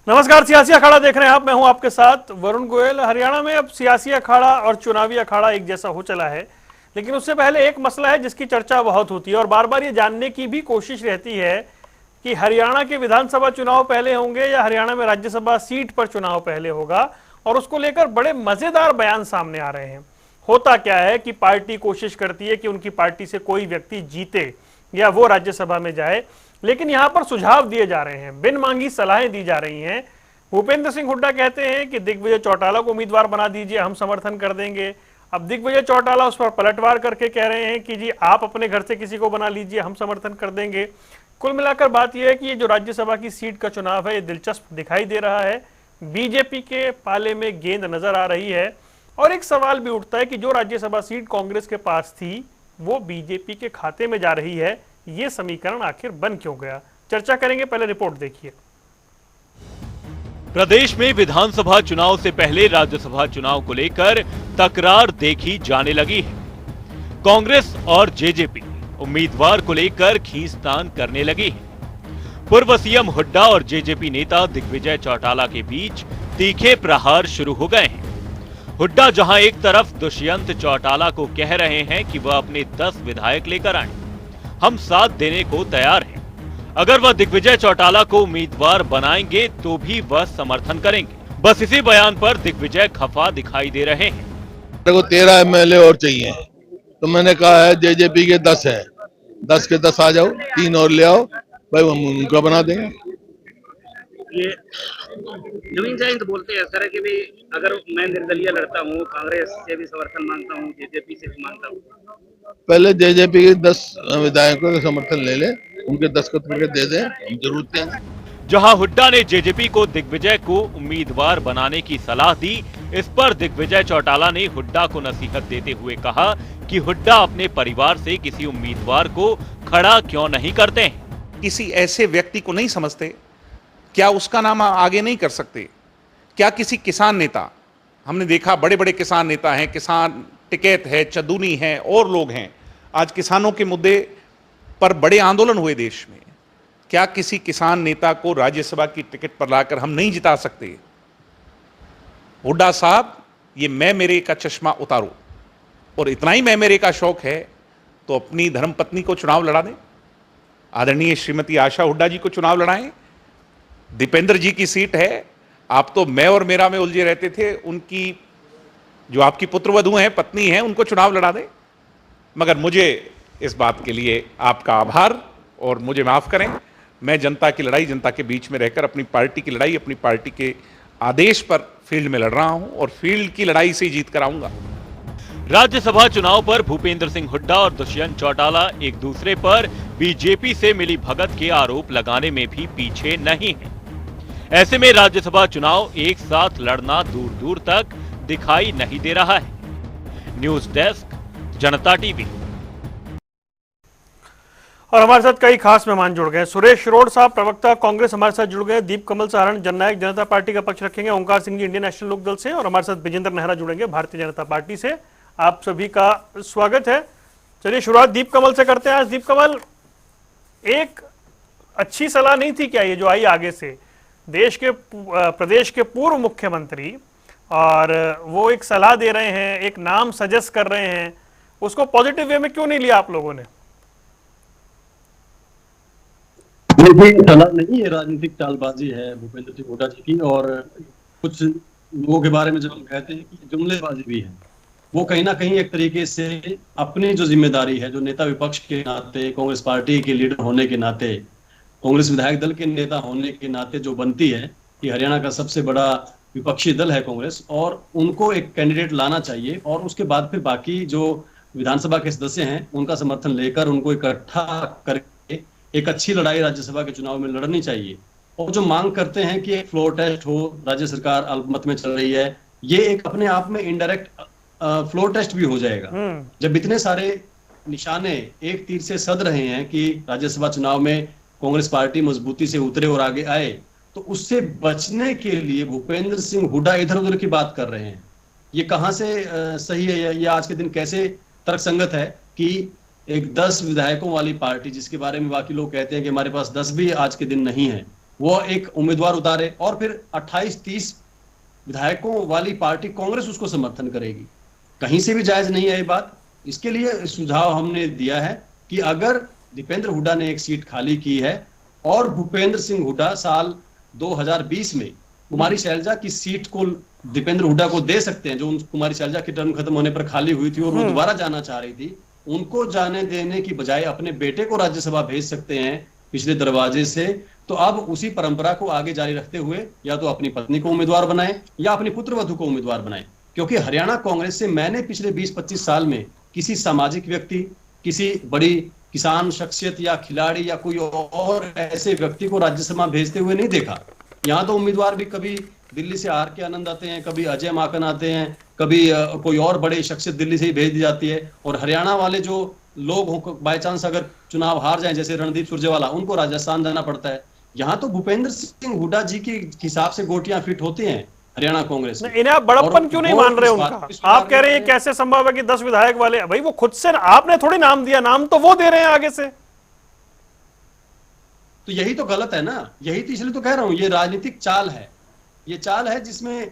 नमस्कार, सियासी अखाड़ा देख रहे हैं आप। मैं हूं आपके साथ वरुण गोयल। हरियाणा में अब सियासी अखाड़ा और चुनावी अखाड़ा एक जैसा हो चला है, लेकिन उससे पहले एक मसला है जिसकी चर्चा बहुत होती है और बार बार ये जानने की भी कोशिश रहती है कि हरियाणा के विधानसभा चुनाव पहले होंगे या हरियाणा में राज्यसभा सीट पर चुनाव पहले होगा। और उसको लेकर बड़े मजेदार बयान सामने आ रहे हैं। होता क्या है कि पार्टी कोशिश करती है कि उनकी पार्टी से कोई व्यक्ति जीते या वो राज्यसभा में जाए, लेकिन यहां पर सुझाव दिए जा रहे हैं, बिन मांगी सलाहें दी जा रही हैं। भूपेंद्र सिंह हुड्डा कहते हैं कि दिग्विजय चौटाला को उम्मीदवार बना दीजिए, हम समर्थन कर देंगे। अब दिग्विजय चौटाला उस पर पलटवार करके कह रहे हैं कि जी आप अपने घर से किसी को बना लीजिए, हम समर्थन कर देंगे। कुल मिलाकर बात यह है कि ये जो राज्यसभा की सीट का चुनाव है ये दिलचस्प दिखाई दे रहा है। बीजेपी के पाले में गेंद नजर आ रही है और एक सवाल भी उठता है कि जो राज्यसभा सीट कांग्रेस के पास थी वो बीजेपी के खाते में जा रही है। ये समीकरण आखिर बन क्यों गया? चर्चा करेंगे, पहले रिपोर्ट देखिए। प्रदेश में विधानसभा चुनाव से पहले राज्यसभा चुनाव को लेकर तकरार देखी जाने लगी है। कांग्रेस और जेजेपी उम्मीदवार को लेकर खींचतान करने लगी है। पूर्व सीएम हुड्डा और जेजेपी नेता दिग्विजय चौटाला के बीच तीखे प्रहार शुरू हो गए हैं। हुड्डा जहां एक तरफ दुष्यंत चौटाला को कह रहे हैं कि वह अपने 10 विधायक लेकर आए, हम साथ देने को तैयार हैं, अगर वह दिग्विजय चौटाला को उम्मीदवार बनाएंगे तो भी वह समर्थन करेंगे। बस इसी बयान पर दिग्विजय खफा दिखाई दे रहे हैं। मेरे को 13 एमएलए और चाहिए, तो मैंने कहा है जेजेपी के 10 है, 10 के 10 आ जाओ, 3 और ले आओ भाई, हम उनका बना देंगे। ये नवीन जैन तो बोलते हैं सर कि भी अगर मैं निर्दलीय लड़ता हूँ, कांग्रेस से भी समर्थन मांगता हूँ, जेजेपी से भी मांगता हूँ। पहले जेजेपी के 10 विधायकों का समर्थन ले ले, उनके 10 को तुमके दे दे, हम जरूर देंगे। जहां हुड्डा ने जेजेपी को दिग्विजय को उम्मीदवार बनाने की सलाह दी, इस पर दिग्विजय चौटाला ने हुड्डा को नसीहत देते हुए कहा कि हुड्डा अपने परिवार से किसी उम्मीदवार को खड़ा क्यों नहीं करते हैं। किसी ऐसे व्यक्ति को नहीं समझते, क्या उसका नाम आगे नहीं कर सकते? क्या किसी किसान नेता, हमने देखा बड़े बड़े किसान नेता हैं, किसान टिकैत है, चंदूनी है और लोग हैं, आज किसानों के मुद्दे पर बड़े आंदोलन हुए देश में, क्या किसी किसान नेता को राज्यसभा की टिकट पर लाकर हम नहीं जिता सकते? हुड्डा साहब, ये मैं मेरे का चश्मा उतारो, और इतना ही मैं मेरे का शौक है तो अपनी धर्मपत्नी को चुनाव लड़ा दें, आदरणीय श्रीमती आशा हुड्डा जी को चुनाव लड़ाएं। दीपेंद्र जी की सीट है, आप तो मैं और मेरा में उलझे रहते थे, उनकी जो आपकी पुत्रवधू हैं, पत्नी हैं, उनको चुनाव लड़ा दें। मगर मुझे इस बात के लिए आपका आभार, और मुझे माफ करें, मैं जनता की लड़ाई, जनता के बीच में रहकर अपनी पार्टी की लड़ाई अपनी पार्टी के आदेश पर फील्ड में लड़ रहा हूं और फील्ड की लड़ाई से जीत कर आऊंगा। राज्यसभा चुनाव पर भूपेंद्र सिंह हुड्डा और दुष्यंत चौटाला एक दूसरे पर बीजेपी से मिली भगत के आरोप लगाने में भी पीछे नहीं है। ऐसे में राज्यसभा चुनाव एक साथ लड़ना दूर दूर तक दिखाई नहीं दे रहा है। न्यूज डेस्क, जनता टीवी। और हमारे साथ कई खास मेहमान जुड़ गए। सुरेश रोड साहब, प्रवक्ता कांग्रेस, हमारे साथ जुड़ गए। दीप कमल सहारण, जननायक जनता पार्टी का पक्ष रखेंगे। ओंकार सिंह जी, इंडियन नेशनल लोकदल से, और हमारे साथ विजेंद्र नेहरा जुड़ेंगे भारतीय जनता पार्टी से। आप सभी का स्वागत है। चलिए शुरुआत दीप कमल से करते हैं। आज दीप कमल, एक अच्छी सलाह नहीं थी क्या ये जो आई आगे से? प्रदेश के पूर्व मुख्यमंत्री, और वो एक सलाह दे रहे हैं, एक नाम सजेस्ट कर रहे हैं, उसको पॉजिटिव वे में क्यों नहीं लिया आप लोगों ने? सलाह नहीं है, राजनीतिक चालबाजी है भूपेंद्र सिंह हुड्डा जी की। और कुछ लोगों के बारे में जब हम कहते हैं कि जुमलेबाजी भी है, वो कहीं ना कहीं एक तरीके से अपनी जो जिम्मेदारी है, जो नेता विपक्ष के नाते, कांग्रेस पार्टी के लीडर होने के नाते, कांग्रेस विधायक दल के नेता होने के नाते जो बनती है कि हरियाणा का सबसे बड़ा विपक्षी दल है कांग्रेस, और उनको एक कैंडिडेट लाना चाहिए और उसके बाद फिर बाकी जो विधानसभा के सदस्य हैं उनका समर्थन लेकर उनको इकट्ठा करके एक अच्छी लड़ाई राज्यसभा के चुनाव में लड़नी चाहिए। और जो मांग करते हैं कि एक फ्लोर टेस्ट हो, राज्य सरकार अल्पमत में चल रही है, ये एक अपने आप में इनडायरेक्ट फ्लोर टेस्ट भी हो जाएगा। जब इतने सारे निशाने एक तीर से सध रहे हैं कि राज्यसभा चुनाव में कांग्रेस पार्टी मजबूती से उतरे और आगे आए, तो उससे बचने के लिए भूपेंद्र सिंह हुड्डा इधर उधर की बात कर रहे हैं। ये कहां से सही है? ये आज के दिन कैसे तर्कसंगत है कि एक 10 विधायकों वाली पार्टी, जिसके बारे में बाकी लोग कहते हैं कि हमारे पास 10 भी आज के दिन नहीं है, वो एक उम्मीदवार उतारे और फिर 28-30 विधायकों वाली पार्टी कांग्रेस उसको समर्थन करेगी। कहीं से भी जायज नहीं है ये बात। इसके लिए सुझाव हमने दिया है कि अगर दीपेंद्र हुड्डा ने एक सीट खाली की है और भूपेंद्र सिंह हुड्डा साल 2020 में कुमारी शैलजा की सीट को दीपेंद्र हुड्डा को दे सकते हैं, जो कुमारी शैलजा की टर्म खत्म होने पर खाली हुई थी और वो दोबारा जाना चाह रही थी, उनको जाने देने की बजाय अपने बेटे को राज्यसभा भेज सकते हैं पिछले दरवाजे से। तो अब उसी परंपरा को आगे जारी रखते हुए या तो अपनी पत्नी को उम्मीदवार बनाए या अपनी पुत्रवधू को उम्मीदवार बनाए। क्योंकि हरियाणा कांग्रेस से मैंने पिछले 20-25 साल में किसी सामाजिक व्यक्ति, किसी बड़ी किसान शख्सियत या खिलाड़ी या कोई और ऐसे व्यक्ति को राज्यसभा भेजते हुए नहीं देखा। यहाँ तो उम्मीदवार भी कभी दिल्ली से आर के आनंद आते हैं, कभी अजय माकन आते हैं, कभी कोई और बड़े शख्सियत दिल्ली से ही भेज दी जाती है। और हरियाणा वाले जो लोग हो, बाय चांस अगर चुनाव हार जाएं, जैसे रणदीप सुरजेवाला, उनको राजस्थान जाना पड़ता है। यहाँ तो भूपेंद्र सिंह हुड्डा जी के हिसाब से गोटियां फिट होती हैं हरियाणा कांग्रेस में। इन्हें आप बड़प्पन क्यों नहीं मान रहे उनका? आप कह रहे हैं कैसे संभव है कि 10 विधायक वाले, भाई वो खुद से, आपने थोड़ी नाम दिया, नाम तो वो दे रहे हैं आगे से। तो यही तो गलत है ना, यही तो, इसलिए तो कह रहा हूं ये राजनीतिक चाल है। ये चाल है जिसमें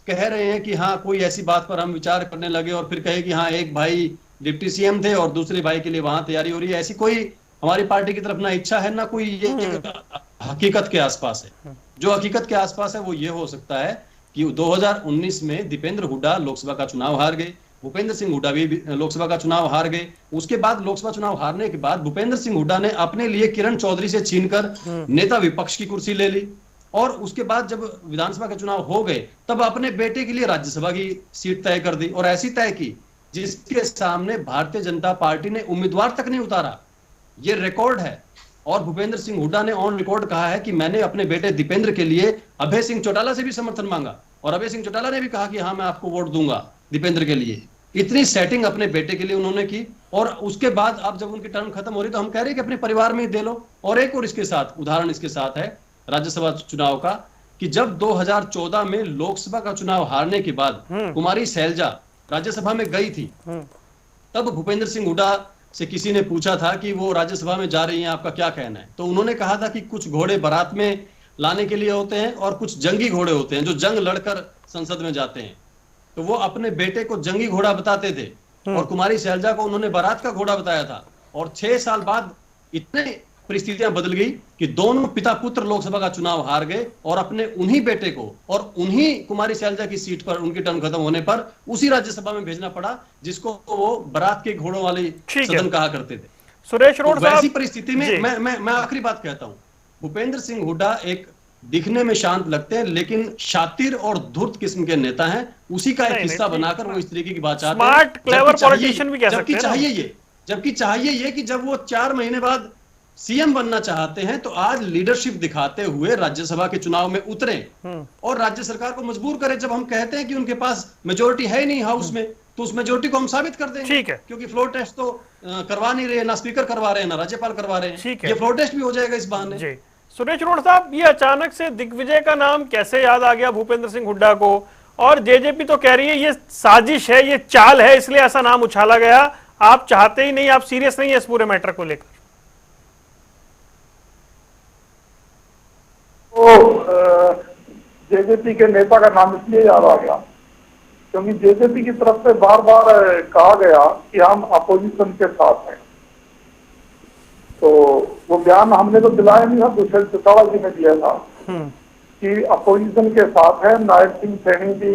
कह रहे हैं कि हाँ कोई ऐसी बात पर हम विचार करने लगे और फिर कहे कि हाँ एक भाई डिप्टी सीएम थे और दूसरे भाई के लिए वहां तैयारी हो रही है। ऐसी कोई हमारी पार्टी की तरफ ना इच्छा है ना कोई ये हकीकत के आसपास है। जो हकीकत के आसपास है वो ये हो सकता है कि 2019 में दीपेंद्र हुड्डा लोकसभा का चुनाव हार गए, भूपेंद्र सिंह हुड्डा भी लोकसभा का चुनाव हार गए। उसके बाद लोकसभा चुनाव हारने के बाद भूपेंद्र सिंह हुड्डा ने अपने लिए किरण चौधरी से छीनकर नेता विपक्ष की कुर्सी ले ली और उसके बाद जब विधानसभा के चुनाव हो गए तब अपने बेटे के लिए राज्यसभा की सीट तय कर दी और ऐसी तय की जिसके सामने भारतीय जनता पार्टी ने उम्मीदवार तक नहीं उतारा। ये रिकॉर्ड है। और भूपेंद्र सिंह हुड्डा ने ऑन रिकॉर्ड कहा है कि मैंने अपने बेटे दीपेंद्र के लिए अभय सिंह चौटाला से भी समर्थन मांगा और अभय सिंह चौटाला ने भी कहा कि हाँ मैं आपको वोट दूंगा दीपेंद्र के लिए। इतनी सेटिंग अपने बेटे के लिए उन्होंने की और उसके बाद अब जब उनकी टर्म खत्म हो रही तो हम कह रहे हैं कि अपने परिवार में ही दे लो। और एक और इसके साथ उदाहरण इसके साथ है राज्यसभा चुनाव का कि जब 2014 में लोकसभा का चुनाव हारने के बाद कुमारी शैलजा राज्यसभा में गई थी, तब भूपेंद्र सिंह हुड्डा से किसी ने पूछा था कि वो राज्यसभा में जा रही हैं, आपका क्या कहना है? तो उन्होंने कहा था कि कुछ घोड़े बारात में लाने के लिए होते हैं और कुछ जंगी घोड़े होते हैं जो जंग लड़कर संसद में जाते हैं। तो वो अपने बेटे को जंगी घोड़ा बताते थे और कुमारी शैलजा को उन्होंने बारात का घोड़ा बताया था। और 6 साल बाद इतने परिस्थितियां बदल गई कि दोनों पिता पुत्र लोकसभा का चुनाव हार गए और अपने उन्हीं बेटे को और उन्हीं कुमारी शैलजा की सीट पर उनकी टर्म खत्म होने पर उसी राज्यसभा में भेजना पड़ा जिसको वो बारात के घोड़ों वाली सदन कहा करते थे। सुरेश रोड तो वैसी परिस्थिति में मैं आखिरी बात कहता हूं, भूपेंद्र सिंह हुड्डा एक दिखने में शांत लगते हैं लेकिन शातिर और धूर्त किस्म के नेता हैं। उसी का एक हिस्सा बनाकर वो इस तरीके की बात चाहते हैं। जबकि चाहिए ये कि जब वो 4 महीने बाद सीएम बनना चाहते हैं तो आज लीडरशिप दिखाते हुए राज्यसभा के चुनाव में उतरे और राज्य सरकार को मजबूर करें। जब हम कहते हैं कि उनके पास मेजोरिटी है ही नहीं हाउस में, तो उस मेजोरिटी को हम साबित कर देंगे। ठीक है, क्योंकि फ्लोर टेस्ट तो करवा नहीं रहे, ना स्पीकर करवा रहे हैं, ना राज्यपाल करवा रहे हैं। ये फ्लोर टेस्ट भी हो जाएगा इस बहाने। जी सुरेश रोड साहब, ये अचानक से दिग्विजय का नाम कैसे याद आ गया भूपेंद्र सिंह हुड्डा को? और जेजेपी तो कह रही है ये साजिश है, ये चाल है, इसलिए ऐसा नाम उछाला गया। आप चाहते ही नहीं, आप सीरियस नहीं है इस पूरे मैटर को लेकर? तो जेजेपी के नेता का नाम इसलिए याद आ गया क्योंकि जेजेपी की तरफ से बार बार कहा गया कि हम अपोजिशन के साथ हैं। तो वो बयान हमने तो दिलाया नहीं था, दुष्यंत चौटाला जी ने दिया था कि अपोजिशन के साथ है। नायब सिंह सैनी जी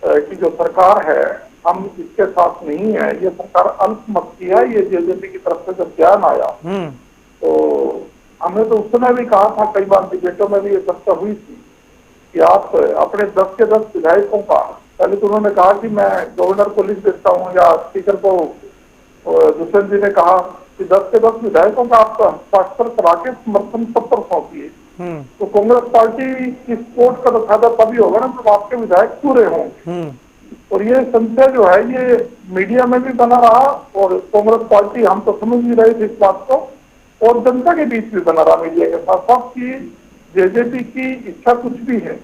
की जो सरकार है हम इसके साथ नहीं है, ये सरकार अल्पमत की है। ये जेजेपी की तरफ से जब बयान आया तो हमने तो उस समय भी कहा था, कई बार डिबेटों में भी ये चर्चा हुई थी कि आप अपने 10 के 10 विधायकों का, पहले तो उन्होंने कहा कि मैं गवर्नर को लिख देता हूँ या स्पीकर को, दुष्यंत जी ने कहा कि 10 के 10 विधायकों का आप हस्ताक्षर करा के समर्थन पत्र सौंपिए। तो कांग्रेस पार्टी की सपोर्ट का तो फायदा तभी होगा ना जब आपके विधायक पूरे होंगे। और ये संशय जो है ये मीडिया में भी बना रहा और कांग्रेस पार्टी, हम तो समझ नहीं रहे थे इस बात को, और जनता के बीच भी बना रहा मीडिया के साथ साथ कि जेजेपी की इच्छा कुछ भी है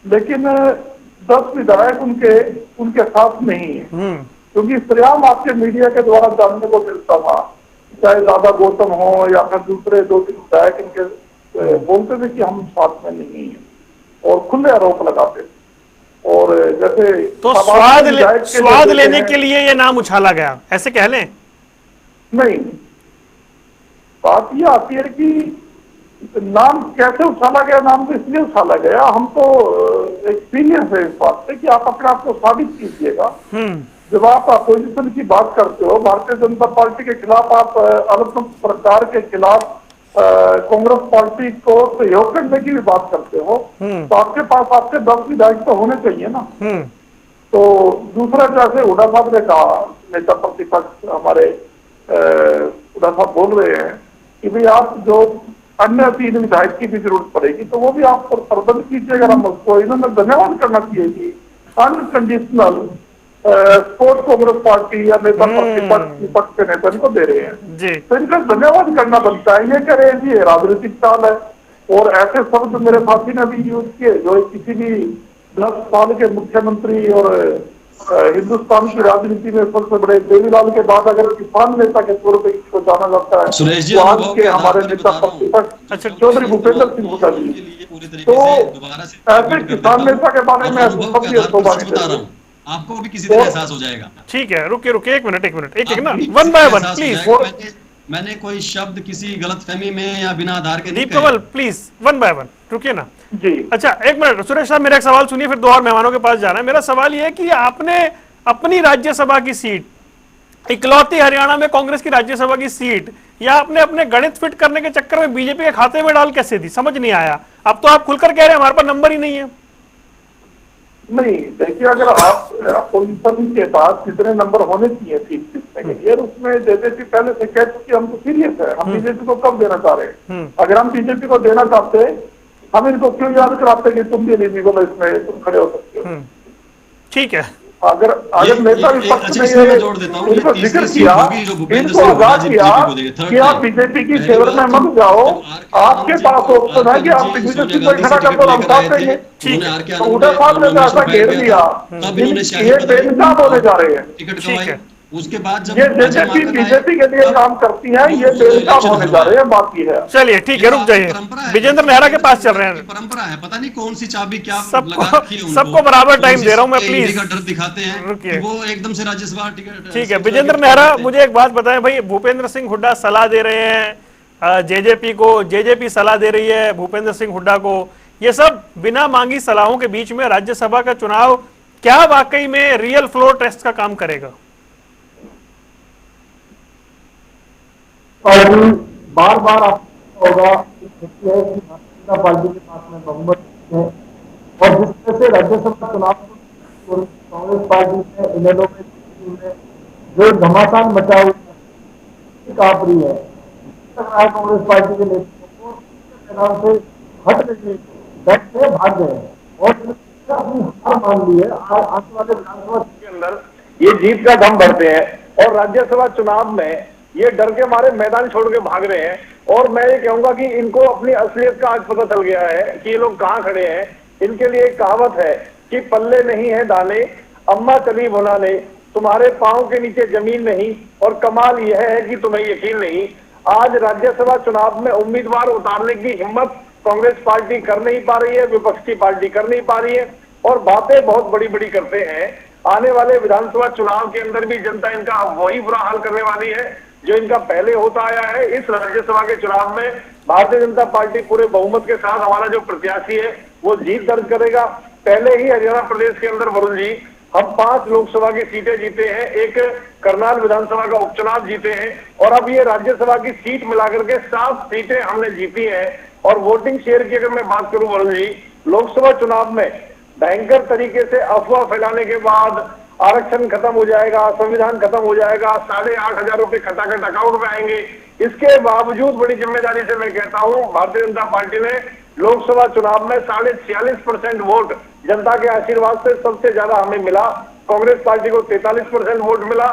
लेकिन 10 विधायक उनके साथ नहीं है। क्योंकि सरेआम आपके मीडिया के द्वारा जानने को मिलता था, चाहे दादा गौतम हो या फिर दूसरे 2-3 विधायक इनके बोलते थे कि हम साथ में नहीं हैं और खुले आरोप लगाते थे। और जैसे तो विधायक के स्वाद जैसे लेने हैं- के लिए ये नाम उछाला गया, ऐसे कह लें? नहीं, बात यह आती है कि नाम कैसे उछाला गया। नाम तो इसलिए उछाला गया, हम तो एक्सपीरियंस है इस बात से कि आप अपने आप को साबित कीजिएगा। जब आप अपोजिशन की बात करते हो, भारतीय जनता पार्टी के खिलाफ, आप अलग सरकार के खिलाफ कांग्रेस पार्टी को सहयोग करने की भी बात करते हो, तो आपके पास आपके 10 विधायक तो होने चाहिए ना। तो दूसरा, जैसे हुड्डा साहब ने कहा, नेता प्रतिपक्ष हमारे हुड्डा साहब बोल रहे हैं कि भाई आप जो अन्य 3 विधायक की भी जरूरत पड़ेगी तो वो भी आप प्रबंध कीजिए। अगर हम उसको, इन्होंने धन्यवाद करना चाहिए कि अनकंडीशनल स्पोर्ट्स कांग्रेस पार्टी या नेता प्रतिपक्ष विपक्ष के नेता इनको दे रहे हैं जी। तो इनका धन्यवाद करना बनता है। ये करे जी, ये राजनीतिक चाल है। और ऐसे शब्द मेरे साथी ने भी यूज किए जो किसी भी 10 साल के मुख्यमंत्री और हिंदुस्तान की राजनीति में सबसे बड़े देवीलाल के बाद अगर किसान नेता के तौर पर इसको जाना जाता है सुरेश जी, तो आज अनुभव के के आधार हमारे पर नेता बता रहा हूं। प्रतिपक्ष चौधरी भूपेंद्र सिंह हुड्डा जी। तो ऐसे किसान नेता के बारे में बता रहा हूँ, आपको भी किसी दिन एहसास हो जाएगा। ठीक है, रुकिए रुकिए, एक मिनट एक ना, आपको भी वन बाय वन एहसास हो प्लीज। जाएगा। मैंने कोई शब्द किसी गलतफहमी में या बिना आधार के नहीं दीप कहे। कमल प्लीज, वन बाय वन, रुकिए ना जी। अच्छा एक मिनट, सुरेश साहब मेरा एक सवाल सुनिए, फिर 2 और मेहमानों के पास जाना है। मेरा सवाल यह है कि आपने अपनी राज्यसभा की सीट, इकलौती हरियाणा में कांग्रेस की राज्यसभा की सीट, या आपने अपने गणित फिट करने के चक्कर में बीजेपी के खाते में डाल कैसे दी, समझ नहीं आया। अब तो आप खुलकर कह रहे हैं हमारे पास नंबर ही नहीं है। नहीं, देखिए, अगर आप अपोजिशन के पास जितने नंबर होने चाहिए सीट जीतने के लिए, उसमें जेजेपी पहले से कह चुकी, हम तो सीरियस है, हम बीजेपी को कब देना चाह रहे हैं। अगर हम बीजेपी को देना चाहते, हम इनको क्यों याद कराते कि तुम भी एलिजिबल, इसमें तुम खड़े हो सकते हो। ठीक है, अगर नेता विपक्ष ने उनको जिक्र किया, इनको आगाह किया कि आप बीजेपी की फेवर में मत जाओ, आपके पास ऑप्शन है कि आप बीजेपी को खड़ा कर दो, हम साथ देंगे। तो हुड्डा साहब ने तो ऐसा घेर दिया, ये बेनकाब होने जा रहे हैं। ठीक है, उसके बाद जब ये जेजेपी बीजेपी के लिए काम करती है, ये बेनकाब होने जा रहे हैं, बात ये है। चलिए ठीक है, रुक जाइए, विजेंद्र नेहरा के पास चल रहे हैं। परंपरा है, पता नहीं कौन सी चाबी क्या सबको बराबर टाइम दे रहा हूं मैं, प्लीज डर दिखाते हैं, रुकिए। वो एकदम से राज्यसभा टिकट। ठीक है, विजेंद्र नेहरा मुझे एक बात बताएं भाई, भूपेंद्र सिंह हुड्डा सलाह दे रहे हैं जेजेपी को, जेजेपी सलाह दे रही है भूपेंद्र सिंह हुड्डा को, ये सब बिना मांगी सलाहों के बीच में राज्यसभा का चुनाव क्या वाकई में रियल फ्लोर टेस्ट का काम करेगा? बार बार होगा पार्टी के पास में बहुमत है और जिस तरह से राज्यसभा चुनाव कांग्रेस पार्टी ने इनेलो में जो घमासान मचा हुआ कांप रही है, कांग्रेस पार्टी के नेताओं को मैदान से हट नहीं, डट के भाग गए हैं और अपनी हार मान ली है। आने वाले विधानसभा के अंदर ये जीत का दम भरते हैं और राज्यसभा चुनाव में ये डर के मारे मैदान छोड़ के भाग रहे हैं। और मैं ये कहूंगा कि इनको अपनी असलियत का आज पता चल गया है कि ये लोग कहाँ खड़े हैं। इनके लिए एक कहावत है कि पल्ले नहीं है दाने, अम्मा चली बुलाने, तुम्हारे पांव के नीचे जमीन नहीं। और कमाल यह है कि तुम्हें यकीन नहीं, आज राज्यसभा चुनाव में उम्मीदवार उतारने की हिम्मत कांग्रेस पार्टी कर नहीं पा रही है, विपक्ष की पार्टी कर नहीं पा रही है और बातें बहुत बड़ी बड़ी करते हैं। आने वाले विधानसभा चुनाव के अंदर भी जनता इनका वही बुरा हाल करने वाली है जो इनका पहले होता आया है। इस राज्यसभा के चुनाव में भारतीय जनता पार्टी पूरे बहुमत के साथ, हमारा जो प्रत्याशी है वो जीत दर्ज करेगा। पहले ही हरियाणा प्रदेश के अंदर वरुण जी हम 5 लोकसभा की सीटें जीते हैं, एक करनाल विधानसभा का उपचुनाव जीते हैं और अब ये राज्यसभा की सीट मिलाकर के 7 सीटें हमने जीती हैं। और वोटिंग शेयर की अगर मैं बात करूं वरुण जी, लोकसभा चुनाव में भयंकर तरीके से अफवाह फैलाने के बाद आरक्षण खत्म हो जाएगा, संविधान खत्म हो जाएगा, 8,500 रुपए खटाखट अकाउंट में आएंगे। इसके बावजूद बड़ी जिम्मेदारी से मैं कहता हूं, भारतीय जनता पार्टी ने लोकसभा चुनाव में 46.5% वोट जनता के आशीर्वाद से सबसे ज्यादा हमें मिला। कांग्रेस पार्टी को 43% वोट मिला,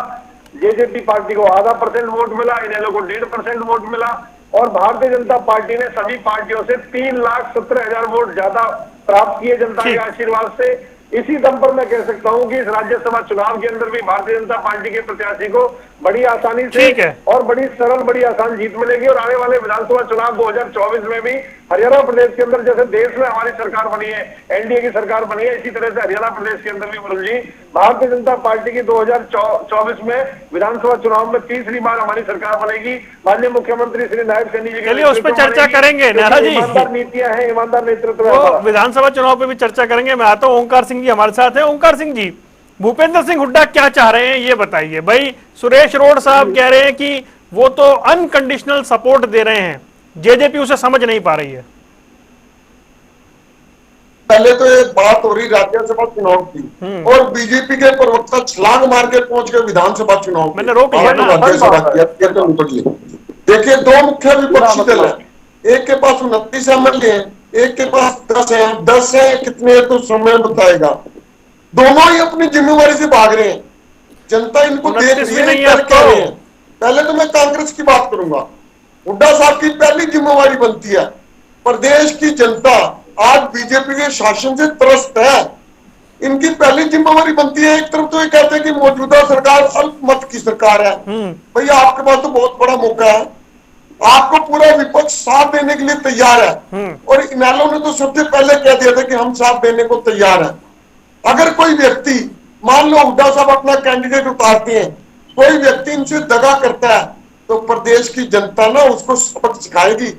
जेजेपी पार्टी को आधा % वोट मिला, इनेलो को 1.5% वोट मिला और भारतीय जनता पार्टी ने सभी पार्टियों से 3,17,000 वोट ज्यादा प्राप्त किए जनता के आशीर्वाद से। इसी दम पर मैं कह सकता हूं कि इस राज्यसभा चुनाव के अंदर भी भारतीय जनता पार्टी के प्रत्याशी को बड़ी आसानी से ठीक है। और बड़ी सरल बड़ी आसान जीत मिलेगी। और आने वाले विधानसभा चुनाव 2024 में भी हरियाणा प्रदेश के अंदर जैसे देश में हमारी सरकार बनी है, एनडीए की सरकार बनी है, इसी तरह से हरियाणा प्रदेश के अंदर भी वरुण जी भारतीय जनता पार्टी की 2024 में विधानसभा चुनाव में तीसरी बार हमारी सरकार बनेगी। माननीय मुख्यमंत्री श्री नायब सैनी जी चलिए उस पर चर्चा करेंगे नेहरा जी। ईमानदार नीतियां हैं, ईमानदार नेतृत्व है वो हमारा। विधानसभा चुनाव पे भी चर्चा करेंगे। मैं आता हूं, ओंकार सिंह जी हमारे साथ हैं। ओंकार सिंह जी, भूपेंद्र सिंह हुड्डा क्या चाह रहे हैं ये बताइए। भाई सुरेश रोड साहब कह रहे हैं कि वो तो अनकंडीशनल सपोर्ट दे रहे हैं, जेजेपी उसे समझ नहीं पा रही है। पहले तो एक बात हो रही राज्यसभा चुनाव की और बीजेपी के प्रवक्ता छलांग मार के पहुंच गए विधानसभा चुनाव। मैंने रोक लिया ना। राज्यसभा की देखिए, दो मुख्य विपक्षी दल है, एक के पास 29 एमएलए है, एक के पास 10 है। 10 है कितने तो समय बताएगा। दोनों ही अपनी जिम्मेवारी से भाग रहे हैं, जनता इनको देख रही है, कर क्या रहे हैं। पहले तो मैं कांग्रेस की बात करूंगा। हुड्डा साहब की पहली जिम्मेवारी बनती है, प्रदेश की जनता आज बीजेपी के शासन से त्रस्त है, इनकी पहली जिम्मेवारी बनती है। एक तरफ तो ये कहते हैं कि मौजूदा सरकार अल्पमत की सरकार है, भैया आपके पास तो बहुत बड़ा मौका है, आपको पूरा विपक्ष साथ देने के लिए तैयार है। और इनेलो ने तो सबसे पहले कह दिया था कि हम साथ देने को तैयार हैं। अगर कोई व्यक्ति, मान लो हुड्डा साहब अपना कैंडिडेट उतारते हैं, कोई व्यक्ति इनसे दगा करता है तो प्रदेश की जनता ना उसको सबक सिखाएगी।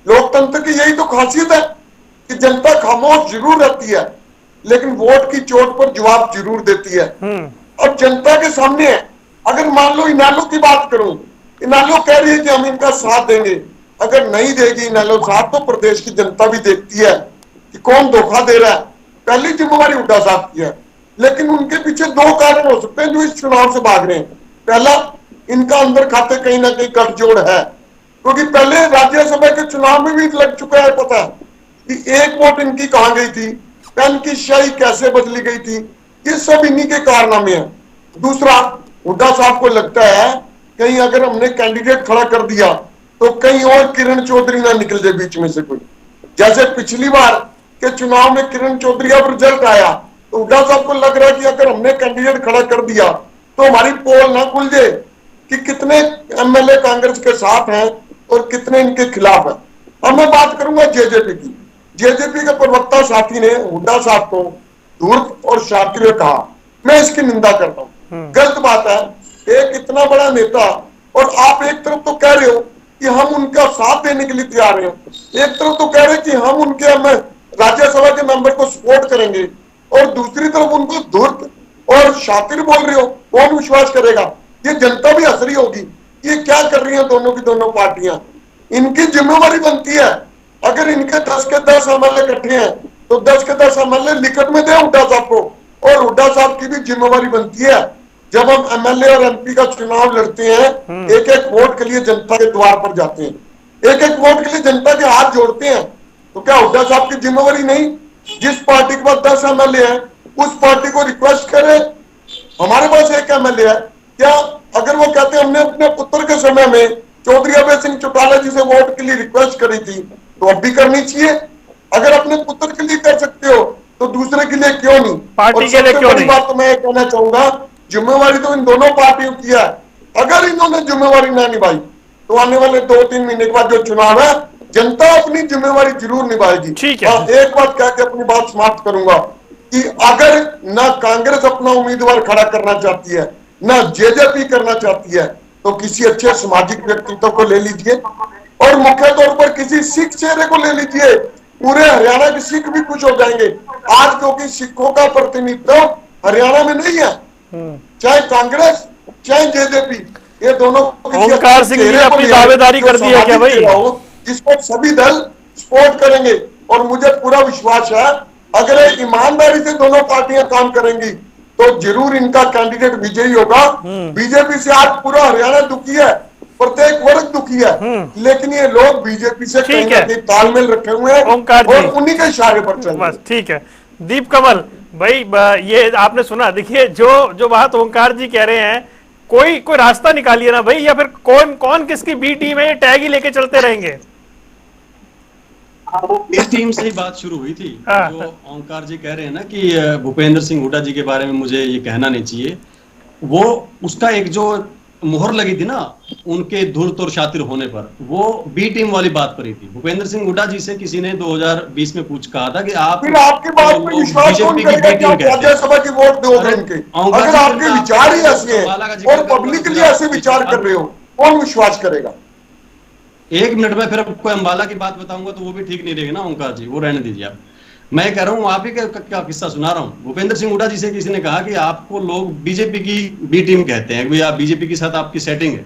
लोकतंत्र की यही तो खासियत है कि जनता खामोश जरूर रहती है लेकिन वोट की चोट पर जवाब जरूर देती है। अब जनता के सामने है। अगर मान लो इनेलो की बात करूं, इनेलो कह रही है कि हम इनका साथ देंगे, अगर नहीं देगी इनेलो साथ तो प्रदेश की जनता भी देखती है कि कौन धोखा दे रहा है। पहली जिम्मेवारी हुड्डा साहब की है, लेकिन उनके पीछे दो कारण हो सकते हैं जो इस चुनाव से भाग रहे हैं। पहला, इनका अंदर खाते कहीं ना कहीं गठजोड़ है, क्योंकि पहले राज्यसभा के चुनाव में भी लग चुका है पता कि एक वोट इनकी कहां गई थी, पेन की स्याही कैसे बदली गई थी, ये सब इन्हीं के कारनामे हैं। दूसरा, हुड्डा साहब को लगता है कहीं अगर हमने कैंडिडेट खड़ा कर दिया तो कहीं और किरण चौधरी ना निकल जाए बीच में से कोई। जैसे पिछली बार के चुनाव में किरण चौधरी अब रिजल्ट आया तो हुड्डा साहब को लग रहा है कि अगर हमने कैंडिडेट खड़ा कर दिया तो हमारी पोल ना खुल जाए कि कितने एमएलए कांग्रेस के साथ हैं और कितने इनके खिलाफ है। अब मैं बात करूंगा जेजेपी की। जेजेपी के प्रवक्ता साथी ने हुड्डा साहब को धूर्त और शातिर कहा, मैं इसकी निंदा करता हूं, गलत बात है। एक इतना बड़ा नेता और आप एक तरफ तो कह रहे हो कि हम उनका साथ देने के लिए तैयार हैं, एक तरफ तो कह रहे हैं कि हम उनके राज्यसभा के मेंबर को सपोर्ट करेंगे और दूसरी तरफ उनको धूर्त और शातिर बोल रहे हो। कौन विश्वास करेगा? ये जनता भी हंस रही होगी, ये क्या कर रही है दोनों की दोनों पार्टियां। इनकी जिम्मेवारी बनती है, अगर इनके 10 के 10 एमएलए इकट्ठे हैं तो 10 के 10 एमएलए लिखत में दे हुड्डा साहब को। और हुड्डा साहब की भी जिम्मेवारी बनती है, जब हम एमएलए और एमपी का चुनाव लड़ते हैं, एक एक वोट के लिए जनता के द्वार पर जाते हैं, एक एक वोट के लिए जनता के हाथ जोड़ते हैं, तो क्या हुड्डा साहब की जिम्मेवारी नहीं? जिस पार्टी के पास 10 एमएलए है उस पार्टी को रिक्वेस्ट करे, हमारे पास एक एमएलए है, क्या अगर वो कहते हैं हमने अपने पुत्र के समय में चौधरी अभय सिंह चौटाला जी से वोट के लिए रिक्वेस्ट करी थी तो अब भी करनी चाहिए। अगर अपने पुत्र के लिए कर सकते हो तो दूसरे के लिए क्यों नहीं? पार्टी के लिए क्यों नहीं? बात तो मैं कहना चाहूंगा, जिम्मेवारी तो इन दोनों पार्टियों की है। अगर इन्होंने जिम्मेवारी ना निभाई तो आने वाले 2-3 महीने के बाद जो चुनाव है जनता अपनी जिम्मेवारी जरूर निभाएगी। ठीक है। एक बात कह के अपनी बात समाप्त करूंगा कि अगर ना कांग्रेस अपना उम्मीदवार खड़ा करना चाहती है ना जेजेपी करना चाहती है तो किसी अच्छे सामाजिक व्यक्तित्व को ले लीजिए और मुख्य तौर पर किसी सिख चेहरे को ले लीजिए, पूरे हरियाणा के सिख भी खुश हो जाएंगे आज, क्योंकि सिखों का प्रतिनिधित्व हरियाणा में नहीं है, चाहे कांग्रेस चाहे जेजेपी, ये दोनों ओंकार सिंह जी अपनी दावेदारी कर दी है क्या भाई? जिसको सभी दल सपोर्ट करेंगे और मुझे पूरा विश्वास है अगर ईमानदारी से दोनों पार्टियां काम करेंगी तो जरूर इनका कैंडिडेट विजयी होगा। बीजेपी से आज पूरा हरियाणा दुखी है, प्रत्येक वर्ग दुखी है, लेकिन ये लोग बीजेपी से कहीं ना कहीं तालमेल रखे हुए हैं और उन्हीं के इशारे पर चल रहे हैं। ठीक है। दीप कमल भाई, ये आपने सुना, देखिए जो बात ओंकार जी कह रहे हैं, कोई रास्ता निकालिए ना भाई, या फिर कौन किसकी बी टीम है, टैग ही लेके चलते रहेंगे? इस टीम से ही बात शुरू हुई थी। हाँ। जो ओंकार जी कह रहे हैं ना कि भूपेंद्र सिंह हुड्डा जी के बारे में मुझे ये कहना नहीं चाहिए, वो उसका एक जो मुहर लगी थी ना उनके धूर्त और शातिर होने पर, वो बी टीम वाली बात पर ही थी। भूपेंद्र सिंह हुड्डा जी से किसी ने 2020 में कहा था कि आप फिर आपकी बात पे विश्वास कौन करेगा कि आप राज्यसभा की वोट दोगे इनके? अगर आपके विचार ही ऐसे हैं और पब्लिकली ऐसे विचार कर रहे हो, कौन विश्वास करेगा? एक मिनट में फिर आपको अंबाला की बात बताऊंगा तो वो भी ठीक नहीं रहेगी ना ओंकार जी, वो रहने दीजिए आप। मैं कह रहा हूँ आप ही का किस्सा सुना रहा हूँ। भूपेंद्र सिंह हुड्डा जी से किसी ने कहा कि आपको लोग बीजेपी की बी टीम कहते हैं, आप बीजेपी के साथ आपकी सेटिंग है।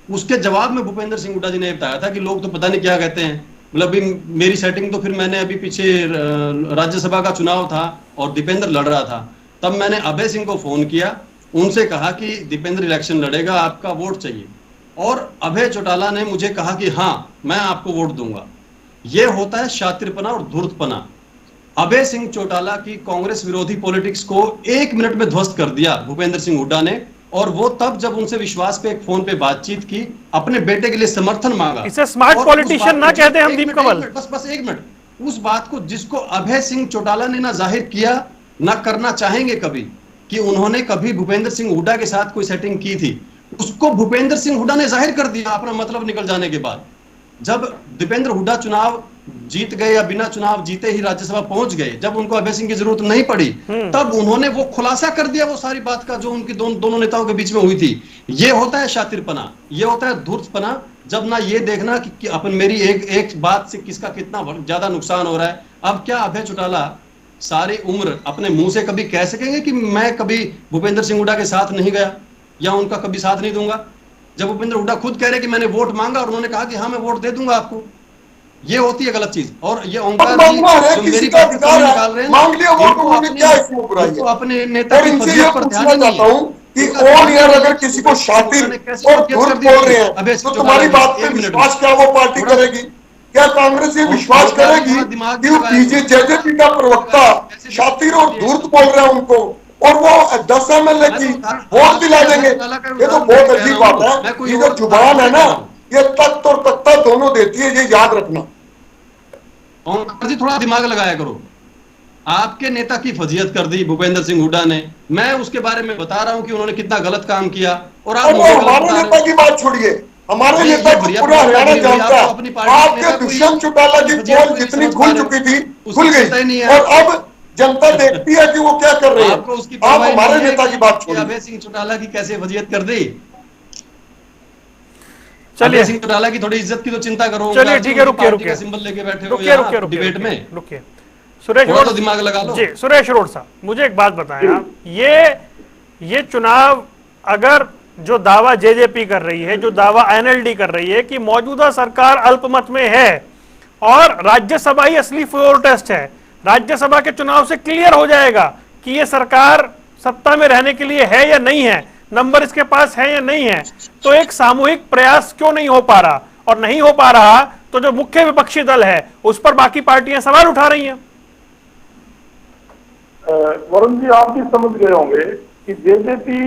उसके जवाब में भूपेंद्र सिंह हुड्डा जी ने बताया था कि लोग तो पता नहीं क्या कहते हैं, मतलब अभी मेरी सेटिंग तो फिर मैंने अभी पीछे राज्यसभा का चुनाव था और दीपेंद्र लड़ रहा था, तब मैंने अभय सिंह को फोन किया, उनसे कहा कि दीपेंद्र इलेक्शन लड़ेगा, आपका वोट चाहिए, और अभय चौटाला ने मुझे कहा कि हाँ मैं आपको वोट दूंगा। यह होता है शातिरपना और धूर्तपना। अभय सिंह चौटाला की कांग्रेस विरोधी पॉलिटिक्स को 1 मिनट में ध्वस्त कर दिया भूपेंद्र सिंह हुड्डा ने, और वो तब जब उनसे विश्वास पे एक फोन पे बातचीत की, अपने बेटे के लिए समर्थन मांगा। इसे स्मार्ट पॉलिटिशियन ना कहते हम दीप कमल। बस 1 मिनट, उस बात को जिसको अभय सिंह चौटाला ने ना जाहिर किया ना करना चाहेंगे कभी, कि उन्होंने कभी भूपेंद्र सिंह हुड्डा के साथ कोई सेटिंग की थी, उसको भूपेंद्र सिंह हुड्डा ने जाहिर कर दिया अपना मतलब निकल जाने के बाद। जब दीपेंद्र हुड्डा चुनाव जीत गए या बिना चुनाव जीते ही राज्यसभा पहुंच गए, जब उनको अभय सिंह की जरूरत नहीं पड़ी, तब उन्होंने वो खुलासा कर दिया वो सारी बात का जो उनकी दोनों नेताओं के बीच में हुई थी। ये होता है शातिरपना, ये होता है धूर्तपना, जब ना ये देखना कि अपन मेरी एक बात से किसका कितना ज्यादा नुकसान हो रहा है। अब क्या अभय चौटाला सारी उम्र अपने मुंह से कभी कह सकेंगे कि मैं कभी भूपेंद्र सिंह हुड्डा के साथ नहीं गया या उनका कभी साथ नहीं दूंगा? जब भूपेंद्र हुड्डा खुद कह रहे कि मैंने वोट मांगा और उन्होंने कहा कि हाँ मैं वोट दे दूंगा आपको, ये होती है गलत चीज। और ये ओंकार जी जो मेरी बात निकाल रहे हैं, मांग लिया वोट, उन्होंने क्या इसमें बुराई है? अपने नेता और इनसे ये पूछना चाहता हूँ कि ऑन एयर अगर किसी को शातिर और धूर्त बोल रहे हैं तो तुम्हारी बात पे विश्वास क्या वो पार्टी करेगी? क्या कांग्रेस ये विश्वास करेगी कि वो जेजेपी का प्रवक्ता शातिर और धूर्त बोल रहे हैं उनको, और वो 10 MLA की वोट दिला देंगे? ये तो बहुत अजीब बात है। ये जो जुबान है ना, ये तख्त और तख्ता दोनों देती है, ये याद रखना। ओंकार जी थोड़ा दिमाग लगाया करो। आपके नेता की फजीयत कर दी भूपेंद्र सिंह हुड्डा ने, मैं उसके बारे में बता रहा हूं कि उन्होंने कितना गलत काम किया, और आप हमारे नेता की बात छोड़िए, हमारे नेता को पूरा हरियाणा जानता है। आपके दुष्यंत चौटाला की पोल जितनी खुल चुकी थी खुल गई, और अब जनता देखती है कि वो क्या कर रहे हैं। आप हमारे नेता की बात छोड़िए। अभय सिंह चौटाला की कैसे फजीयत कर दी? चलिए सिंह चौटाला की थोड़ी इज्जत की तो चिंता करो। चलिए ठीक है, रुकिए सिंबल लेके बैठे हो यहाँ डिबेट में, रुकिए। सुरेश रोड तो दिमाग लगा लो जी। सुरेश रोड साहब, मुझे एक बात बताएं आप, ये चुनाव अगर जो दावा जेजेपी कर रही है, जो दावा एनएलडी कर रही है कि मौजूदा सरकार अल्पमत में है और राज्यसभा ही असली फ्लोर टेस्ट है, राज्यसभा के चुनाव से क्लियर हो जाएगा कि ये सरकार सत्ता में रहने के लिए है या नहीं है, नंबर इसके पास है या नहीं है, तो एक सामूहिक प्रयास क्यों नहीं हो पा रहा? और नहीं हो पा रहा तो जो मुख्य विपक्षी दल है उस पर बाकी पार्टियां सवाल उठा रही हैं। वरुण जी, आप भी समझ गए होंगे कि जेजेपी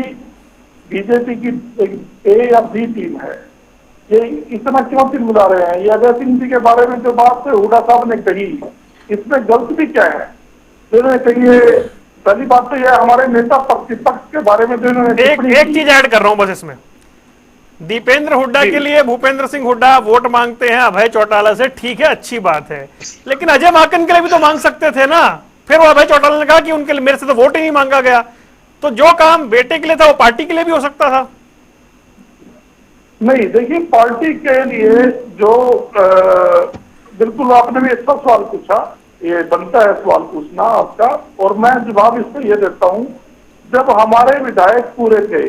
बीजेपी की एक ए या बी टीम है। ये इतना क्यों चिल्ला रहे हैं? ये अजय सिंह जी के बारे में जो बात हुड्डा साहब ने कही, इसमें गलत भी क्या है? जिन्होंने कही है, पहली बात तो यह हमारे नेता प्रतिपक्ष के बारे में जो इन्होंने एक चीज ऐड कर रहा हूं बस इसमें, दीपेंद्र हुड्डा के लिए भूपेंद्र सिंह हुड्डा वोट मांगते हैं अभय चौटाला से, ठीक है, अच्छी बात है, लेकिन अजय माकन के लिए भी तो मांग सकते थे ना। फिर वो अभय चौटाला ने कहा कि उनके लिए मेरे से तो वोट ही नहीं मांगा गया, तो जो काम बेटे के लिए था वो पार्टी के लिए भी हो सकता था। नहीं, देखिए पार्टी के लिए जो बिल्कुल आपने भी अच्छा सवाल पूछा, ये बनता है सवाल पूछना आपका, और मैं जवाब इससे ये देता हूं, जब हमारे विधायक पूरे थे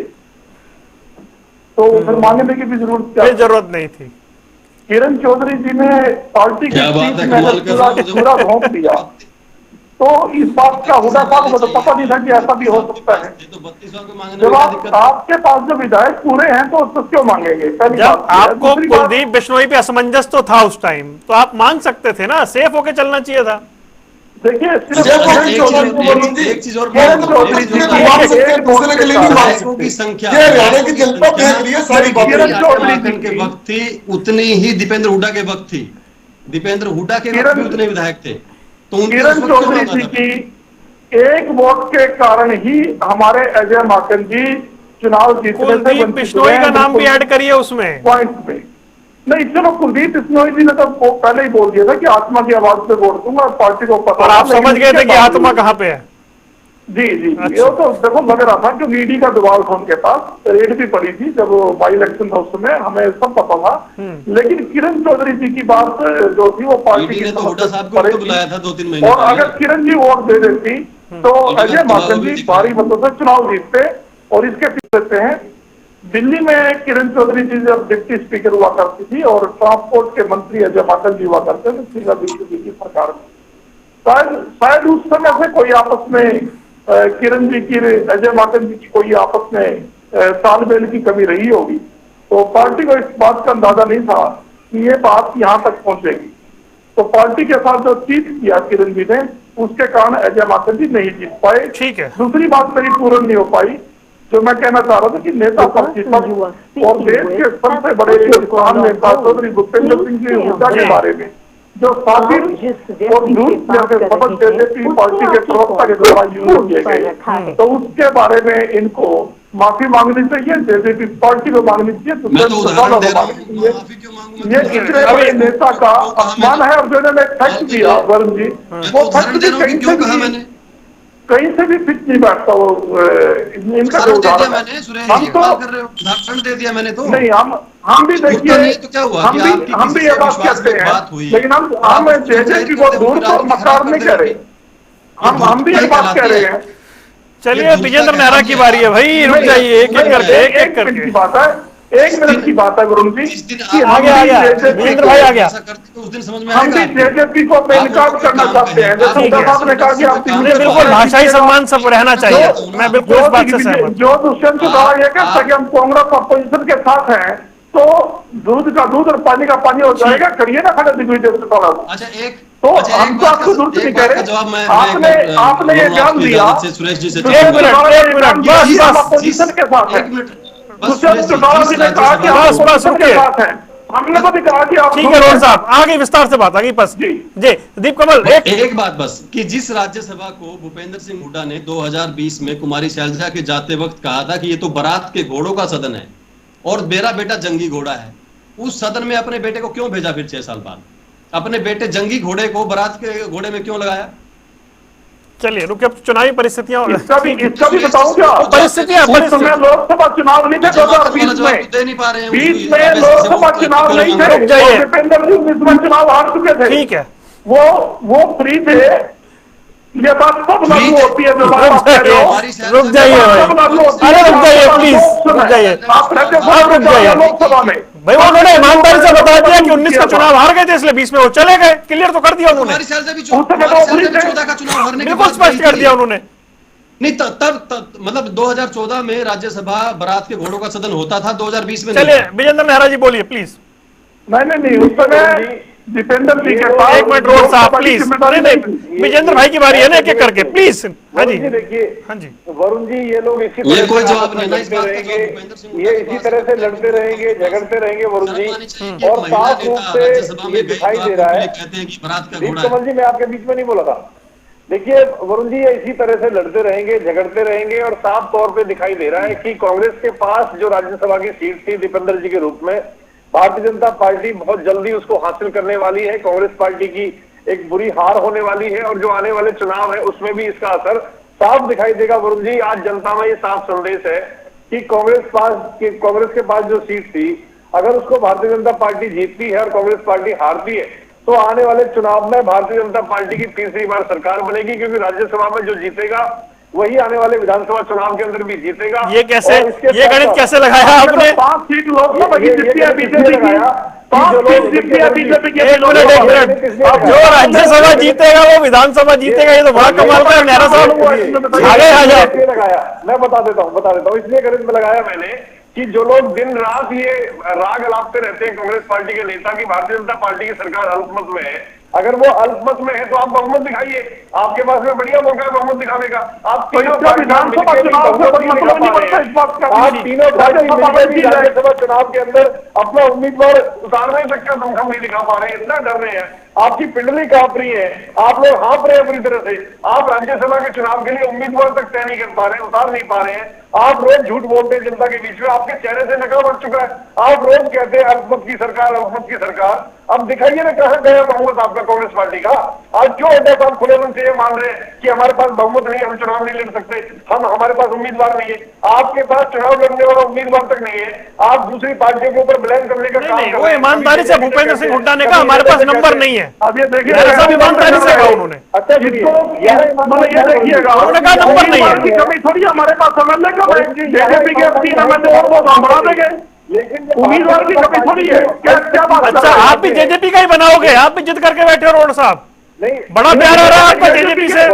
तो फिर मांगने की भी जरूरत नहीं थी। किरण चौधरी जी ने पार्टी की पूरा घोंप दिया, तो इस बात का हुड्डा साहब को तो पता नहीं था कि ऐसा भी हो सकता है। जब आपके पास जो विधायक पूरे हैं तो उसको क्यों मांगेंगे? जब आपको कुलदीप बिश्नोई पे असमंजस तो था उस टाइम, तो आप मांग सकते थे ना, सेफ होके चलना चाहिए था। देखिए एक चीज और की संख्या की जनता देख रही है सारी के वक्त थी, उतनी ही दीपेंद्र हुड्डा के वक्त थी। दीपेंद्र हुड्डा के किरण- भी उतने विधायक थे, तो उनके किरण उस वक्त क्यों चौधरी लगा जी था? की एक वोट के कारण ही हमारे अजय माकन जी चुनाव जीतने से कुलदीप वंचित बिश्नोई हुए का हैं, नाम भी बिल्कुल ऐड करिए उसमें। पॉइंट पे। नहीं चलो, कुलदीप बिश्नोई जी ने तो पहले ही बोल दिया था कि आत्मा की आवाज पे वोट दूंगा, पार्टी को पता और था, आप लेकिन समझ गए थे इसके कि आत्मा बावजूद- कहाँ पे है। जी जी जी, अच्छा। वो तो देखो लग रहा था क्योंकि ईडी का दबाव था उनके पास, रेड भी पड़ी थी जब वो बाई इलेक्शन था, उस समय हमें सब पता था। लेकिन किरण चौधरी जी की बात जो थी वो पार्टी ईडी की ने तो समझ हुड्डा से साहब को परे तो थी। बुलाया था 2-3 महीने और पहले। अगर किरण जी वोट दे देती तो ईडी का अजय दबाव माकन भी जी दिख रहा भारी है। मतों से चुनाव जीतते और इसके पीछे देते हैं। दिल्ली में किरण चौधरी जी जब डिप्टी स्पीकर हुआ करती थी और ट्रांसपोर्ट के मंत्री अजय माकन जी हुआ करते थे शीला दीक्षित जी की सरकार में, शायद उस समय से कोई आपस में किरण जी की अजय माकन जी की कोई आपस में तालमेल की कमी रही होगी, तो पार्टी को इस बात का अंदाजा नहीं था कि ये बात यहाँ तक पहुंचेगी। तो पार्टी के साथ जो चीट किया किरण जी ने, उसके कारण अजय माकन जी नहीं जीत पाए। ठीक है। दूसरी बात मेरी पूर्ण नहीं हो पाई, जो मैं कहना चाह रहा था कि नेता प्रतिपक्ष और देश के सबसे बड़े किसान नेता चौधरी भूपेंद्र सिंह जी हुड्डा के बारे में जो साबिर और झूठ जैसे शब्द जेजेपी पार्टी के प्रवक्ता के द्वारा यूज किए गए, तो उसके बारे में इनको माफी मांगनी चाहिए, जेजेपी पार्टी को मांगनी चाहिए, मैं तो उदाहरण दे रहा हूँ, मांगनी चाहिए। माफी क्यों मांगू मैं? ये तो इतने बड़े नेता का अपमान है। और जो इन्होंने फैक्ट दिया वरुण जी, मैं वो तो फैक्ट उदाहरण दे भी रहा हूँ कि क्यों कहा मैंने। कहीं से भी फिट नहीं बैठता वो इनका जो उदाहरण दे दिया उदाहरण है। मैंने, सुरेश हम जी तो बात कर रहे हो, उदाहरण दे दिया मैंने तो। नहीं, हम भी होता देखिए, नहीं तो क्या हुआ कि आपकी हम किसी भी ये से बात विश्वास कहते में हैं, बात हुई, लेकिन हम आप उसको जेजेपी को जाहिर दूर करते और हो, मकार नहीं कह रहे। हम भी ये बात कह रहे हैं। चलिए विजेंद्र नेहरा की बारी है भाई, रुक जाइए एक एक करके, एक एक मिनट करके। की बात है, 1 मिनट की बात है वरुण जी। जिस दिन कि आप आ गया, आ गया। विजेंद्र भाई आ गया। ऐसा करते तो उस दिन समझ में हम आएगा भी आपको। जेजेपी को बेनकाब करना चाहते हैं, जैसे ठीक है। हुड्डा साहब ने कहा कि आप नहीं, बिल्कुल भाषाई सम्मान सब रहना चाहिए, मैं बिल्कुल इस बात से सहमत हूं। जो दुष्यंत चौटाला ये कहता है कि हम कांग्रेस अपोजिशन के साथ हैं, तो दूध का दूध और पानी का पानी हो जाएगा, करिए ना खड़े दिग्विजय चौटाला। अच्छा एक तो अच्छा, एक हम तो बात आपको का- दूर नहीं एक कह बात का रहे। जवाब मैं आपने एक बार, आपने ये वरुण, बयान आपकी दिया, इजाजत से सुरेश जी से दुष्यंत एक मिनट, चौटाला ने एक मिनट, बयान दिया बस, कि हम बस। अपोजिशन के साथ हैं। एक मिनट बस दुष्यंत सुरेश चौटाला जी जिस ने कहा कि राज्यसभा आप बस, बस, अपोजिशन के रुकिए। साथ हैं, हमने तो भी कहा कि आप ठीक है रोहन साहब, आगे विस्तार से बात, आगे बस जी। जी दीप कमल एक बात बस कि जिस राज्यसभा को भूपेंद्र सिंह हुड्डा ने 2020 में कुमारी शैलजा के जाते वक्त कहा था कि ये तो बारात के घोड़ों का सदन है और मेरा बेटा जंगी घोड़ा है, उस सदन में अपने बेटे को क्यों भेजा? फिर 6 साल बाद अपने बेटे जंगी घोड़े को बारात के घोड़े में क्यों लगाया? चलिए रुकिए, अब चुनावी परिस्थितियां इसका भी बताऊं क्या? परिस्थितियां उस समय लोकसभा चुनाव नहीं थे 2020 में, दे नहीं पा रहे हैं 20 में लोकसभा चुनाव नहीं थे, रुक जाइए। और दीपेंद्र सिंह इस बार चुनाव हार चुके थे। ठीक है, वो फ्री थे। ये बात सब लागू होती है जो बात आप कह रहे हो। रुक जाइए भाई, सब लागू होती है। अरे रुक जाइए प्लीज, रुक जाइए आप रहते आप रुक जाइए लोकसभा में भाई, उन्होंने ईमानदारी से बता दिया कि 19 का चुनाव हार गए थे, इसलिए 20 में वो चले गए, क्लियर तो कर दिया उन्होंने, कुमारी शैलजा भी उस समय तो कुमारी फ्री शैलजा भी थे। 14 का चुनाव हारने के बिल्कुल बाद स्पष्ट गई कर थी। दिया उन्होंने। नहीं तब मतलब 2014 में राज्यसभा बारात के घोड़ों का सदन होता था, 2020 में चलिए नहीं था। विजेंद्र नेहरा जी बोलिए प्लीज। नहीं उस समय दीपेंद्र जी के पास एक मिनट रोहन साहब प्लीज, नहीं विजेंद्र भाई की बारी है ना, एक एक करके प्लीज। हाँ जी, देखिए हाँ जी, वरुण जी, ये लोग इसी ये तरह कोई से जवाब आपस में नहीं ना इस लड़ते बात का, रहेंगे, जो भूपेंद्र सिंह ये के इसी पास तरह से है। लड़ते रहेंगे, झगड़ते रहेंगे वरुण जी। शर्म आनी चाहिए कि और महिला साफ रूप नेता से राज्यसभा में ये गई दिखाई तो दे आप रहा उनके है। लिए कहते हैं कि बारात का दीप घोड़ा है। कमल जी, मैं आपके बीच में नहीं बोला था। देखिए वरुण जी, ये इसी तरह से लड़ते रहेंगे, झगड़ते रहेंगे, और साफ तौर पे दिखाई दे रहा है कि कांग्रेस के पास जो राज्यसभा की सीट थी दीपेंद्र जी के रूप में, भारतीय जनता पार्टी बहुत जल्दी उसको हासिल करने वाली है। कांग्रेस पार्टी की एक बुरी हार होने वाली है, और जो आने वाले चुनाव है उसमें भी इसका असर साफ दिखाई देगा। वरुण जी, आज जनता में ये साफ संदेश है कि कांग्रेस के पास जो सीट थी, अगर उसको भारतीय जनता पार्टी जीतती है और कांग्रेस पार्टी हारती है, तो आने वाले चुनाव में भारतीय जनता पार्टी की तीसरी बार सरकार बनेगी, क्योंकि राज्यसभा में जो जीतेगा वही आने वाले विधानसभा चुनाव के अंदर भी जीतेगा। ये कैसे, और इसके ये साथ- गणित कैसे लगाया आपने? 5 सीट लोकसभा की जीती है बीजेपी की, 5 सीट जीती है बीजेपी की। एक मिनट, अब जो राज्यसभा जीतेगा वो विधानसभा जीतेगा, ये तो बड़ा कमाल का है नेहरा साहब, आगे आ जाओ। इसलिए लगाया, मैं बता देता हूँ, इसलिए गणित में लगाया मैंने कि जो लोग दिन रात ये राग अलापते रहते हैं कांग्रेस पार्टी के नेता की भारतीय जनता पार्टी की सरकार अल्पमत में है, अगर वो अल्पमत में है तो आप बहुमत दिखाइए, आपके पास में बढ़िया मौका है बहुमत दिखाने का। आप तीनों विधानसभा चुनाव से कोई मतलब नहीं बनता इस बात का। आप तीनों राज्यसभा चुनाव के अंदर अपना उम्मीदवार उतारने तक का दमखम नहीं दिखा पा रहे हैं, इतना डर रहे हैं, आपकी पिंडली कांप रही है, आप लोग हाँप रहे हैं पूरी तरह से। आप राज्यसभा के चुनाव के लिए उम्मीदवार तक तय नहीं कर पा रहे हैं, उतार नहीं पा रहे हैं। आप रोज झूठ बोलते हैं जनता के बीच में, आपके चेहरे से नकल बढ़ चुका है। आप रोज कहते हैं अल्पमत की सरकार, अल्पमत की सरकार। अब दिखाइए ना कहां गया बहुमत आपका कांग्रेस पार्टी का। आज क्यों होता है, खुले मन से ये मान रहे हैं कि हमारे पास बहुमत नहीं, हम चुनाव नहीं लड़ सकते, हमारे पास उम्मीदवार नहीं है। आपके पास चुनाव लड़ने वाला उम्मीदवार तक नहीं है, आप दूसरी पार्टियों के ऊपर ब्लेम करने का काम कर वो रहे हैं। ईमानदारी से भूपेंद्र सिंह हुड्डा ने कहा हमारे पास नंबर नहीं है। अब ये देखिए, सब ईमानदारी से कहा उन्होंने। अच्छा मतलब ये देखिएगा, उन्होंने कहा नंबर नहीं है। की कमी थोड़ी हमारे पास एमएलए कम है, जेजेपी के 3 एमएलए और वो हम बढ़ा देंगे, लेकिन उम्मीदवार की कमी थोड़ी है। क्या बात कर अच्छा, रहे हैं? आप भी जेजेपी का ही बनाओगे, आप भी जिद करके बैठे हो रोड साहब। नहीं, बड़ा प्यार हो रहा है आपका जेजेपी से।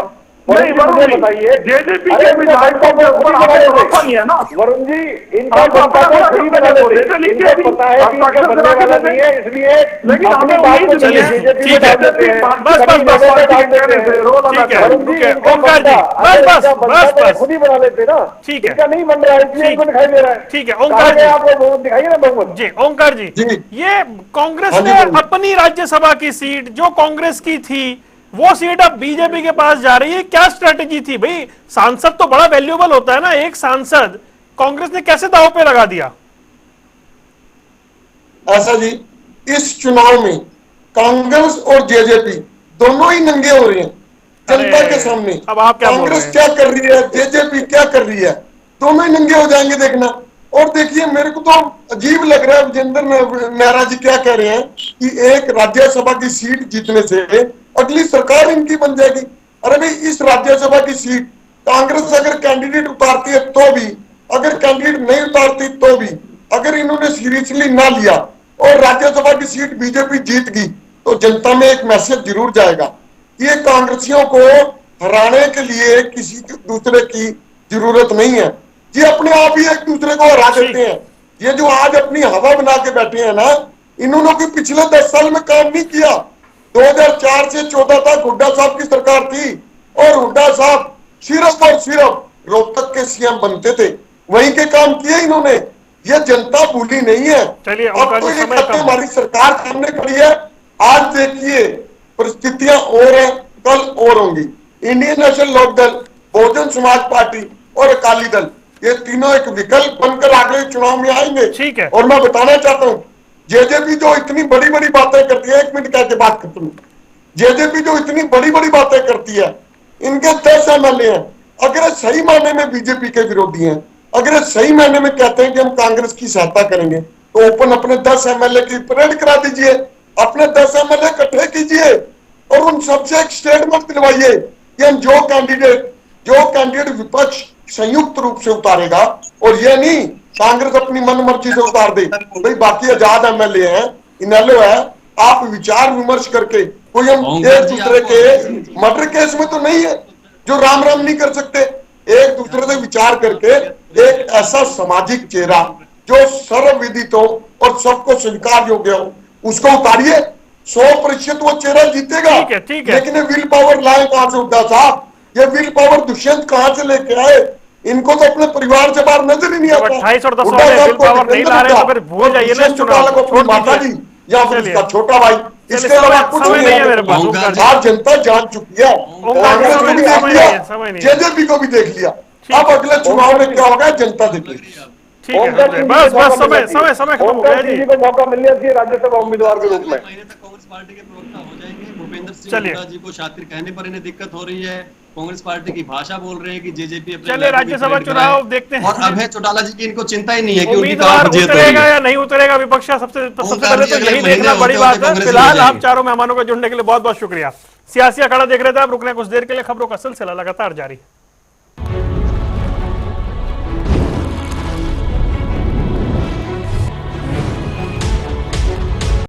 नहीं वरुण जी, जेजेपी के विधायकों के ऊपर आपको भरोसा नहीं है ना वरुण जी, इनका आप जनता को अपना फ्री बना देते हैं। लिख के इनको पता है कि इनका बनने वाला नहीं है, इसलिए लेकिन अपनी हमें बात उम्मीद को नहीं है। बीजेपी ठीक में है, डाल देते हैं। बस, कभी बस, लोगों में डाल ठीक है, देते हैं। रोल ठीक है, वरुण जी, इनका ओंकार जी, बनता, बस, अगर बस, इनका बनता बस, तो ये बस। खुद ही बना लेते ना। ठीक है। इनका नहीं बन रहा है, इसलिए इनको दिखाई दे रहा है। ठीक है, कहा ओंकार गया जी। आप लोग बहुमत दिखाइए ना, बहुमत। जी ओंकार जी, ये कांग्रेस ने अपनी राज्यसभा की सीट जो कांग्रेस की थी वो सीट अब बीजेपी के पास जा रही है, क्या स्ट्रेटेजी थी भाई? सांसद तो बड़ा वैल्यूएबल होता है ना, एक सांसद कांग्रेस ने कैसे दांव पे लगा दिया? ऐसा जी, इस चुनाव में कांग्रेस और जेजेपी दोनों ही नंगे हो रहे हैं जनता के सामने। अब आप क्या बोल रहे कांग्रेस हैं? क्या कर रही है, जेजेपी क्या कर रही है, दोनों ही नंगे हो जाएंगे देखना। और देखिए, मेरे को तो अजीब लग रहा है विजेंद्र नेहरा जी क्या कह रहे हैं कि एक राज्यसभा की सीट जीतने से अगली सरकार इनकी बन जाएगी। अरे भाई, इस राज्यसभा की सीट कांग्रेस अगर कैंडिडेट उतारती है तो भी, अगर कैंडिडेट नहीं उतारती तो भी, अगर इन्होंने सीरियसली ना लिया और राज्यसभा की सीट बीजेपी जीत गई तो जनता में एक मैसेज जरूर जाएगा कि ये कांग्रेसियों को हराने के लिए किसी दूसरे की जरूरत नहीं है, ये अपने आप ही एक दूसरे को हरा देते हैं। ये जो आज अपनी हवा बना के बैठे हैं ना, इन्होंने कोई पिछले 10 साल में काम नहीं किया। 2004 से 14 तक हुड्डा साहब की सरकार थी और हुड्डा साहब सिर्फ और सिर्फ रोहतक के सीएम बनते थे, वहीं के काम किए इन्होंने। ये जनता भूली नहीं है। चलिए, अब तो ये कहते हमारी सरकार सामने खड़ी है। आज देखिए, परिस्थितियां और हैं, कल और होंगी। Indian national Lokdal, Bahujan Samaj party और अकाली दल, ये तीनों एक विकल्प बनकर अगले चुनाव में आएंगे। ठीक है। और मैं बताना चाहता हूँ, जेजेपी जो इतनी बड़ी बड़ी बातें करती है, 1 मिनट कह के बात करता हूँ, जेजेपी जो इतनी बड़ी बड़ी बातें करती है, इनके 10 एमएलए हैं अगर सही मायने में बीजेपी के विरोधी हैं, अगर सही मायने में कहते हैं कि हम कांग्रेस की सहायता करेंगे, तो ओपन अपने 10 एमएलए की परेड करा दीजिए, अपने 10 एमएलए इकट्ठे कीजिए और उन सबसे एक स्टेटमेंट दिलवाइए कि हम जो कैंडिडेट विपक्ष संयुक्त रूप से उतारेगा, और ये नहीं कांग्रेस अपनी मन मर्जी से उतार दे। भाई बाकी आजाद एमएलए हैं, इनेलो है, आप विचार विमर्श करके, कोई हम एक दूसरे के मर्डर केस में तो नहीं है जो राम राम नहीं कर सकते, एक दूसरे से विचार करके एक ऐसा सामाजिक चेहरा जो सर्वविदित हो और सबको स्वीकार योग्य हो, उसको उतारिए। 100% वो चेहरा जीतेगा। ठीक है। लेकिन ये विल पावर लाए कहां से हुड्डा साहब? ये विल पावर दुष्यंत कहां से लेके आए? इनको तो अपने परिवार से बाहर नजर ही नहीं आता। 28 और 10 हुड्डा वाले साहब विल को पावर नहीं ला रहे तो फिर भूल जाइए ना इस चुनाव को, अपनी माता जी या फिर चलिए। उसका छोटा भाई, इसके अलावा कुछ समय नहीं है मेरे पास, नहीं ओंकार जी। है। आज जनता जान चुकी है, कांग्रेस को भी देख समय लिया, नहीं है। जेजेपी को भी देख लिया। अब अगले चुनाव में क्या होगा जनता देखेगी। ठीक है, बस समय खत्म हो गया जी। को मौका मिलना चाहिए राज्यसभा उम्मीदवार के रूप में। महीने तक कांग्रेस पार्टी के प्रवक्ता हो जाएंगे। भूपेंद्र सिंह चलिए। हुड्डा जी को शातिर कहने पर इन्हें दिक्कत हो रही है। कांग्रेस पार्टी की भाषा बोल रहे हैं कि जेजेपी अपने चलिए, राज्यसभा चुनाव देखते हैं। और अभय चौटाला जी की इनको चिंता ही नहीं है कि उनकी उम्मीदवार कहां जीत उतरेगा होगी। या नहीं उतरेगा विपक्ष का सबसे पहले तो अगले यही महीने देखना बड़ी होते बात होते है। कांग्रेस फिलहाल में आप जाएंगे। चारों मेहमानों को जुड़ने के लिए बहुत बहुत शुक्रिया। सियासी अखाड़ा देख रहे थे आप, रुकने कुछ देर के लिए, खबरों का सिलसिला लगातार जारी।